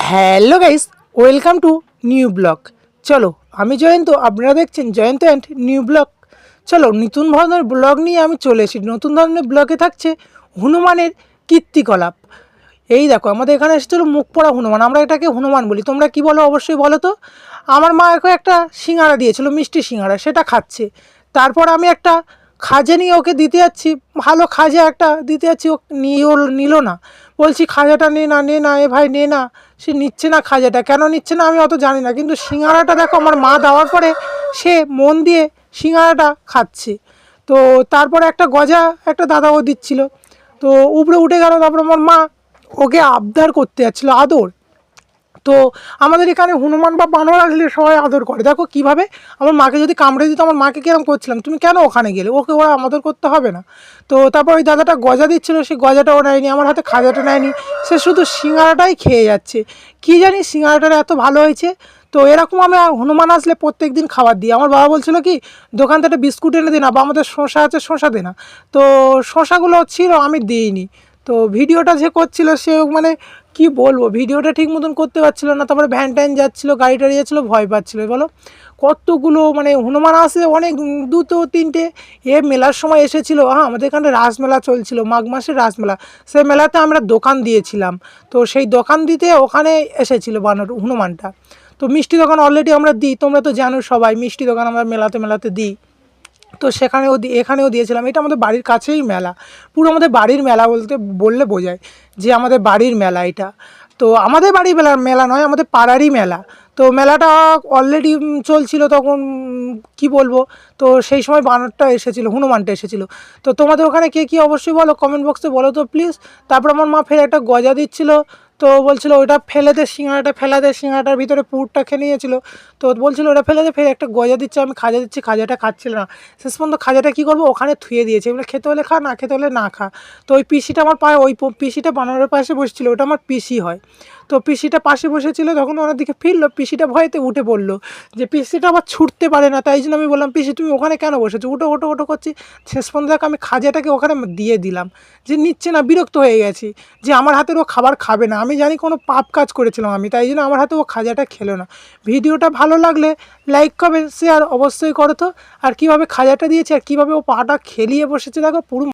Hello guys, welcome to new blog. চলো, আমি জয়ন্ত, আপনারা দেখছেন জয়ন্ত অ্যান্ড নিউ ব্লগ। চলো, নতুন ধরনের ব্লগ নিয়ে আমি চলে এসেছি। নতুন ধরনের ব্লগে থাকছে হনুমানের কীর্তিকলাপ। এই দেখো, আমাদের এখানে এসেছিলো মুখ পড়া হনুমান। আমরা এটাকে হনুমান বলি, তোমরা কি বলো অবশ্যই বলো তো। আমার মা এখন একটা সিঙ্গারা দিয়েছিল, মিষ্টি সিঙ্গারা, সেটা খাচ্ছে। তারপর আমি একটা খাজা নিয়ে ওকে দিতে যাচ্ছি, ভালো খাজা একটা দিতে যাচ্ছি, ও নিল না। বলছি খাজাটা নে না, নে না, এ ভাই নে না। সে নিচ্ছে না খাজাটা, কেন নিচ্ছে না আমি অত জানি না, কিন্তু সিঙ্গারাটা দেখো আমার মা দেওয়ার পরে সে মন দিয়ে সিঙ্গারাটা খাচ্ছে। তো তারপরে একটা গজা একটা দাদাও দিচ্ছিল, তো উপরে উঠে গেল। তারপর আমার মা ওকে আবদার করতে যাচ্ছিলো, আদর। তো আমাদের এখানে হনুমান বা বানর আসলে সবাই আদর করে। দেখো কীভাবে আমার মাকে যদি কামড়ে দিত, আমার মাকে কীরকম করছিলাম, তুমি কেন ওখানে গেলে, ওকে ওরা আমাদের করতে হবে না। তো তারপর ওই দাদাটা গজা দিচ্ছিলো, সেই গজাটাও নেয়নি, আমার হাতে খাজাটা নেয়নি, সে শুধু সিঙ্গারাটাই খেয়ে যাচ্ছে। কী জানি সিঙ্গারাটা এত ভালো হয়েছে। তো এরকম আমি হনুমান আসলে প্রত্যেক দিন খাবার দিই। আমার বাবা বলছিল কি, দোকান থেকে বিস্কুট এনে দিই না, বা আমাদের শসা আছে শসা দে না। তো শসাগুলো ছিল, আমি দিইনি। তো ভিডিওটা যে করছিল সে মানে কি বলবো, ভিডিওটা ঠিক মতন করতে পারছিল না। তারপরে ভ্যান ট্যান যাচ্ছিলো, গাড়ি টাড়ি যাচ্ছিলো, ভয় পাচ্ছিলো। বলো কতগুলো মানে হনুমান আসে, অনেক দুটো তিনটে। মেলার সময় এসেছিলো, হ্যাঁ আমাদের এখানে রাসমেলা চলছিল, মাঘ মাসের রাসমেলা। সেই মেলাতে আমরা দোকান দিয়েছিলাম, তো সেই দোকান দিতে ওখানে এসেছিলো বানর হনুমানটা। তো মিষ্টি দোকান অলরেডি আমরা দিই, তোমরা তো জানো সবাই, মিষ্টি দোকান আমরা মেলাতে মেলাতে দিই। তো সেখানেও এখানেও দিয়েছিলাম। এটা আমাদের বাড়ির কাছেই মেলা, পুরো আমাদের বাড়ির মেলা বলতে বললে বোঝায় যে আমাদের বাড়ির মেলা এটা। তো আমাদের বাড়ির মেলা মেলা নয়, আমাদের পাড়ারই মেলা। তো মেলাটা অলরেডি চলছিল তখন, কি বলবো। তো সেই সময় বানরটা এসেছিলো, হনুমানটা এসেছিলো। তো তোমাদের ওখানে কে কী অবশ্যই বলো, কমেন্ট বক্সে বলো তো প্লিজ। তারপর আমার মা ফের একটা গজা দিচ্ছিলো, তো বলছিল ওটা ফেলে দে, সিঙ্গাড়াটা ফেলে দে, সিঙ্গাড়াটার ভিতরে পুরটা খেয়ে নিয়েছিলো। তো বলছিল ওটা ফেলে দে, ফের একটা গজা দিচ্ছে, আমি খাজা দিচ্ছি, খাজাটা খাচ্ছিল না। শেষ পর্যন্ত খাজাটা কী করবো, ওখানে থুয়ে দিয়েছে, এবার খেতে হলে খা, না খেতে হলে না খা। তো ওই পিসিটা আমার পায়ে, ওই পিসিটা বানরের পাশে বসেছিল, ওটা আমার পিসি হয়। তো পিসিটা পাশে বসেছিল, তখন ওনার দিকে ফিরলো, পিসিটা ভয়েতে উঠে পড়লো, যে পিসিটা আবার ছুটতে পারে না। তাই জন্য আমি বললাম, পিসি তুমি ওখানে কেন বসেছো, উঠো ওটো ওটো করছি। শেষ পর্যন্ত দেখো আমি খাজাটাকে ওখানে দিয়ে দিলাম, যে নিচ্ছে না, বিরক্ত হয়ে গেছি যে আমার হাতের ও খাবার খাবে না। আমি জানি কোনো পাপ কাজ করেছিলাম আমি, তাই জন্য আমার হাতে ও খাজাটা খেলো না। ভিডিওটা ভালো লাগলে লাইক কমেন্ট শেয়ার অবশ্যই করো তো। আর কীভাবে খাজাটা দিয়েছে আর কীভাবে ও পাটা খেলিয়ে বসেছে দেখো পুরো।